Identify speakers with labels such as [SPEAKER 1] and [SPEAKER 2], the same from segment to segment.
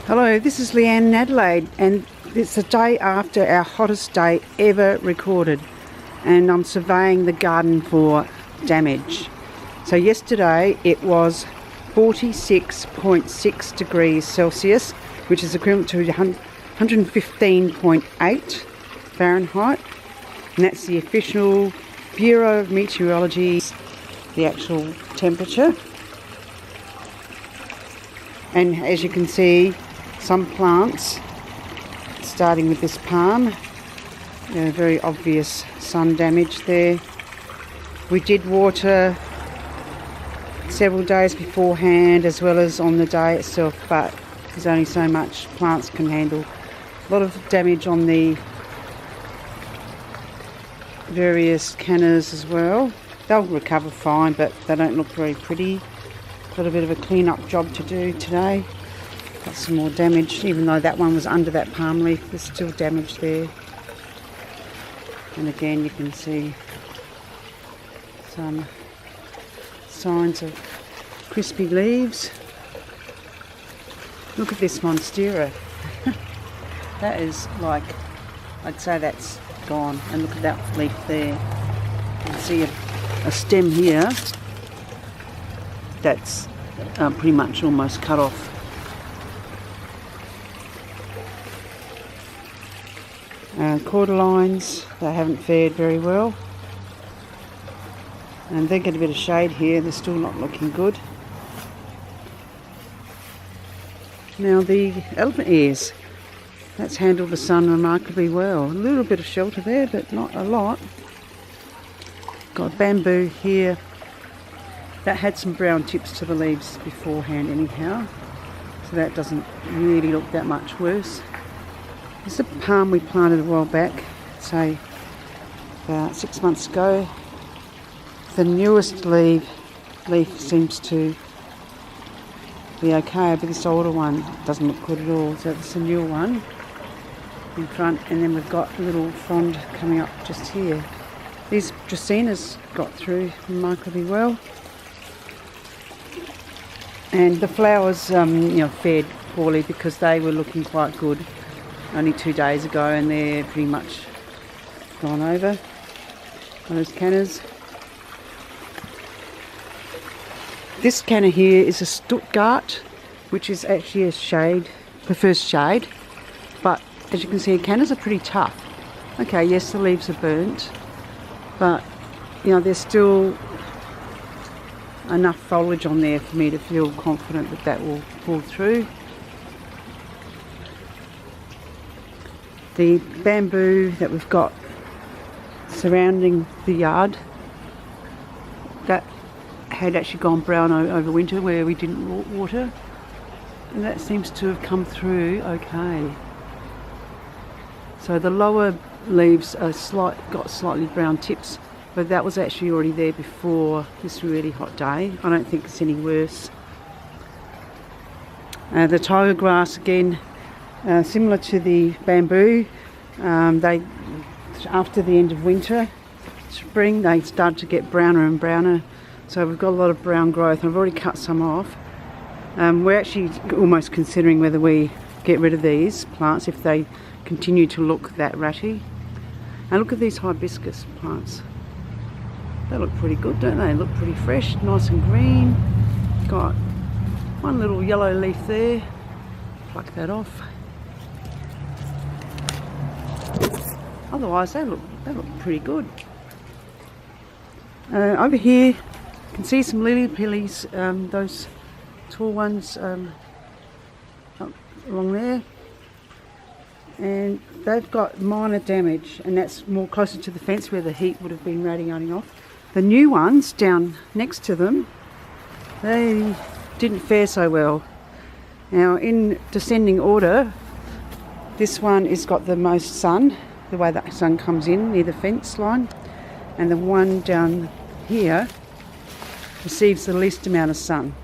[SPEAKER 1] Hello, this is Leanne in Adelaide, and it's the day after our hottest day ever recorded, and I'm surveying the garden for damage. So yesterday it was 46.6 degrees Celsius, which is equivalent to 115.8 Fahrenheit, and that's the official Bureau of Meteorology, the actual temperature. And as you can see, some plants, starting with this palm, very obvious sun damage there. We did water several days beforehand as well as on the day itself, but there's only so much plants can handle. A lot of damage on the various cannas as well. They'll recover fine, but they don't look very pretty. Got a bit of a clean-up job to do today. Got some more damage, even though that one was under that palm leaf, there's still damage there. And again, you can see some signs of crispy leaves. Look at this monstera. That is like, I'd say that's gone. And look at that leaf there. You can see a stem here that's pretty much almost cut off. Cordyline, they haven't fared very well, and they get a bit of shade here. They're still not looking good. Now the elephant ears, that's handled the sun remarkably well. A little bit of shelter there, but not a lot. Got bamboo here that had some brown tips to the leaves beforehand anyhow, so that doesn't really look that much worse. This is a palm we planted a while back, say about 6 months ago. The newest leaf seems to be okay, but this older one doesn't look good at all. So it's a newer one in front, and then we've got a little frond coming up just here. These dracaenas got through remarkably well, and the flowers fared poorly because they were looking quite good only 2 days ago, and they're pretty much gone over. Those cannas. This canna here is a Stuttgart, which is actually a shade, prefers shade, but as you can see, cannas are pretty tough. Okay, yes, the leaves are burnt, but there's still enough foliage on there for me to feel confident that that will pull through. The bamboo that we've got surrounding the yard, that had actually gone brown over winter where we didn't water, and that seems to have come through okay. So the lower leaves are got slightly brown tips, but that was actually already there before this really hot day. I don't think it's any worse. The tiger grass again, similar to the bamboo, they after the end of winter, spring, they start to get browner and browner. So we've got a lot of brown growth. I've already cut some off. We're actually almost considering whether we get rid of these plants if they continue to look that ratty. And look at these hibiscus plants. They look pretty good, don't they? Look pretty fresh, nice and green. Got one little yellow leaf there. Pluck that off. Otherwise, they look pretty good. Over here, you can see some lillypillys, those tall ones up along there, and they've got minor damage, and that's more closer to the fence where the heat would have been radiating off. The new ones down next to them, they didn't fare so well. Now, in descending order, this one has got the most sun, the way that sun comes in near the fence line, and the one down here receives the least amount of sun,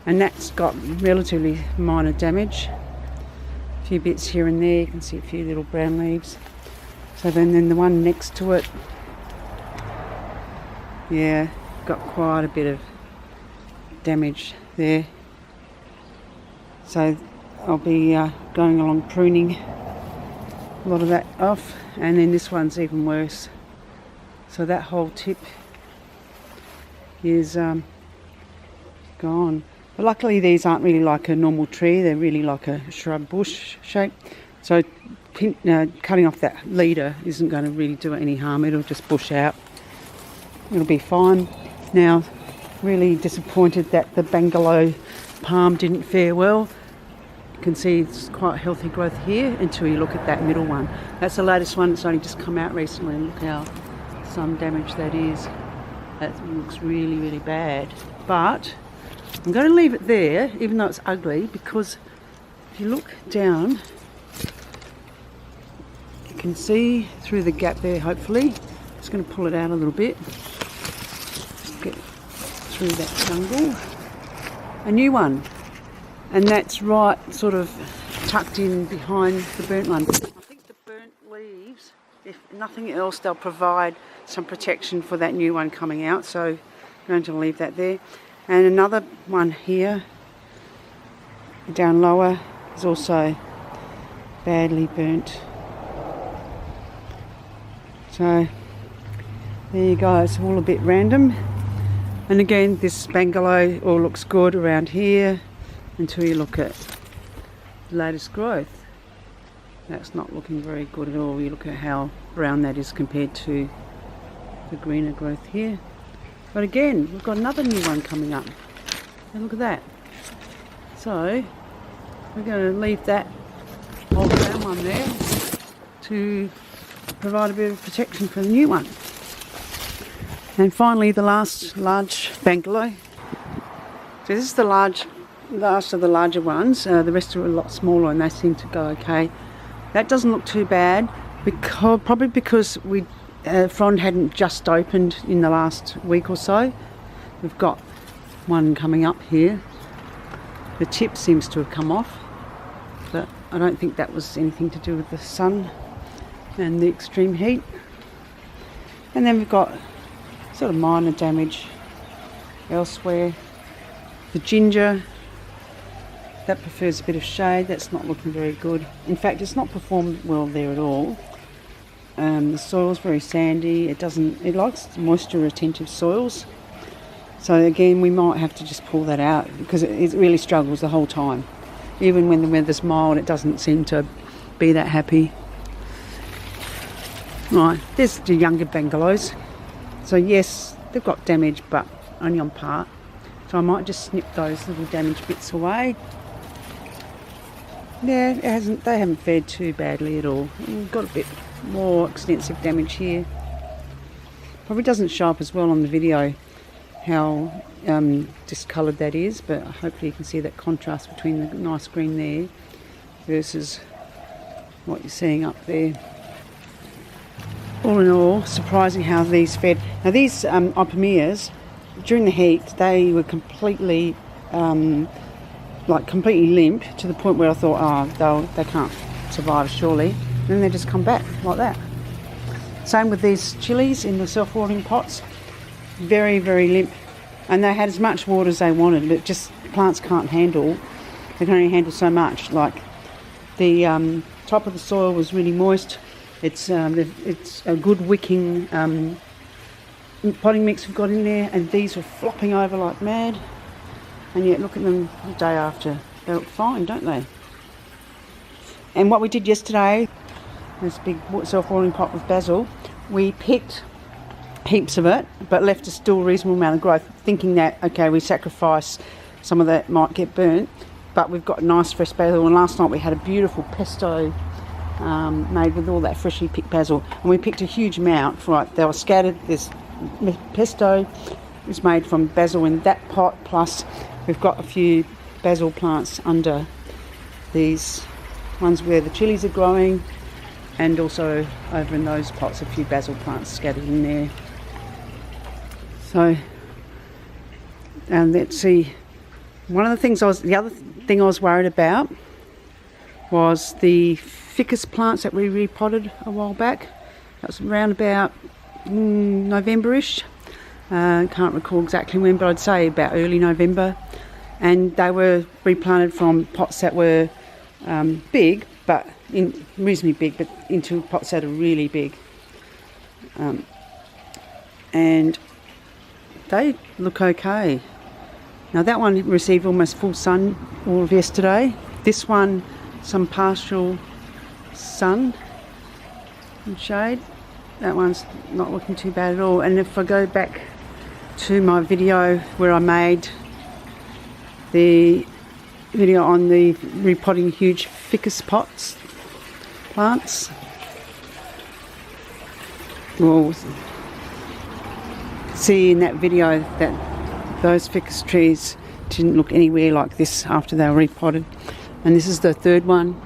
[SPEAKER 1] and that's got relatively minor damage. A few bits here and there, you can see a few little brown leaves. So then the one next to it, yeah, got quite a bit of damage there. So I'll be going along pruning a lot of that off, and then this one's even worse. So that whole tip is gone. But luckily these aren't really like a normal tree, they're really like a shrub bush shape. So cutting off that leader isn't going to really do it any harm, it'll just bush out. It'll be fine. Now, really disappointed that the Bengal palm didn't fare well. You can see it's quite healthy growth here until you look at that middle one. That's the latest one, it's only just come out recently. Look how sun damage that is. That looks really, really bad. But I'm going to leave it there, even though it's ugly, because if you look down, you can see through the gap there, hopefully. Just going to pull it out a little bit. Get through that jungle. A new one. And that's right sort of tucked in behind the burnt one. I think the burnt leaves, if nothing else, they'll provide some protection for that new one coming out. So I'm going to leave that there. And another one here, down lower, is also badly burnt. So there you go, it's all a bit random. And again, this bungalow all looks good around here until you look at the latest growth. That's not looking very good at all. You look at how brown that is compared to the greener growth here. But again, we've got another new one coming up. And look at that. So we're going to leave that old brown one there to provide a bit of protection for the new one. And finally, the last large bungalow. So this is the last of the larger ones. The rest are a lot smaller and they seem to go okay. That doesn't look too bad, probably because frond hadn't just opened in the last week or so. We've got one coming up here. The tip seems to have come off, but I don't think that was anything to do with the sun and the extreme heat. And then we've got sort of minor damage elsewhere. The ginger, that prefers a bit of shade. That's not looking very good. In fact, it's not performed well there at all. The soil's very sandy. It likes moisture retentive soils. So again, we might have to just pull that out because it really struggles the whole time. Even when the weather's mild, it doesn't seem to be that happy. Right, there's the younger bungalows. So yes, they've got damage, but only on part. So I might just snip those little damaged bits away. Yeah, they haven't fared too badly at all. We've got a bit more extensive damage here. Probably doesn't show up as well on the video how discoloured that is, but hopefully you can see that contrast between the nice green there versus what you're seeing up there. All in all, surprising how these fed. Now these ipomoeas, during the heat, they were completely completely limp to the point where I thought, oh, they can't survive surely. And then they just come back like that. Same with these chilies in the self-watering pots. Very, very limp. And they had as much water as they wanted, but just plants can't handle. They can only handle so much. Like the top of the soil was really moist. It's a good wicking potting mix we've got in there, and these were flopping over like mad. And yet look at them the day after. They look fine, don't they? And what we did yesterday, this big self-watering pot with basil, we picked heaps of it, but left a still reasonable amount of growth, thinking that, okay, we sacrifice some of that might get burnt, but we've got nice fresh basil. And last night we had a beautiful pesto made with all that freshly picked basil, and we picked a huge amount. Right, they were scattered. This pesto is made from basil in that pot, plus we've got a few basil plants under these ones where the chilies are growing, and also over in those pots a few basil plants scattered in there. So, let's see. The other thing I was worried about was the ficus plants that we repotted a while back. That was around about November-ish. Can't recall exactly when, but I'd say about early November. And they were replanted from pots that were big, but reasonably big, but into pots that are really big. And they look okay. Now that one received almost full sun all of yesterday. This one, some partial sun and shade. That one's not looking too bad at all. And if I go back to my video where I made the video on the repotting huge ficus pots plants, we'll see in that video that those ficus trees didn't look anywhere like this after they were repotted. And this is the third one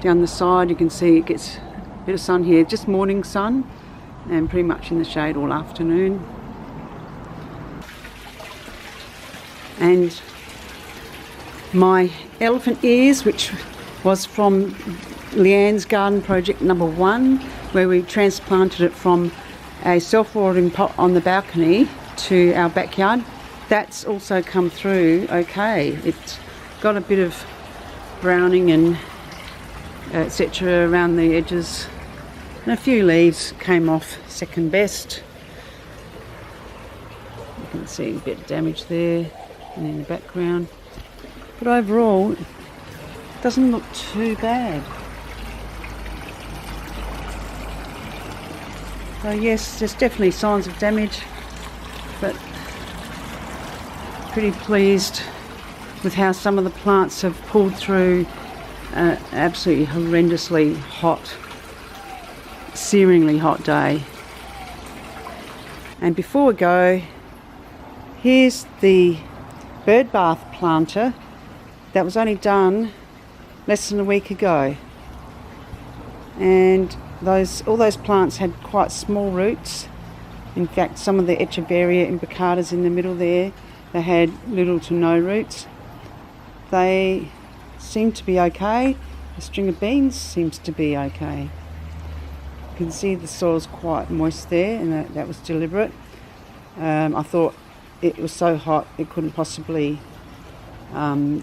[SPEAKER 1] down the side. You can see it gets a bit of sun here, just morning sun, and pretty much in the shade all afternoon. And my elephant ears, which was from Leanne's garden project number 1, where we transplanted it from a self-watering pot on the balcony to our backyard, that's also come through okay. It's got a bit of browning and etc. around the edges, and a few leaves came off second best. You can see a bit of damage there and in the background, but overall it doesn't look too bad. So yes, there's definitely signs of damage, but pretty pleased with how some of the plants have pulled through an absolutely horrendously hot, searingly hot day. And before we go, here's the Birdbath Planter that was only done less than a week ago, and all those plants had quite small roots. In fact, some of the Echeveria imbricatas in the middle there, they had little to no roots. They seem to be okay. The string of beans seems to be okay. You can see the soil's quite moist there, and that was deliberate. I thought it was so hot it couldn't possibly, for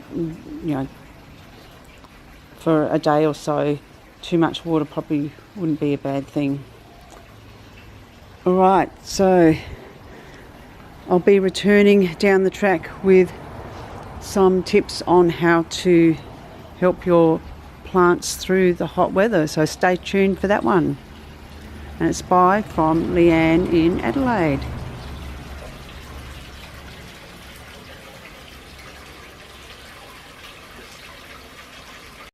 [SPEAKER 1] a day or so, too much water probably wouldn't be a bad thing. Alright, so I'll be returning down the track with some tips on how to help your plants through the hot weather, so stay tuned for that one. And it's bye from Leanne in Adelaide.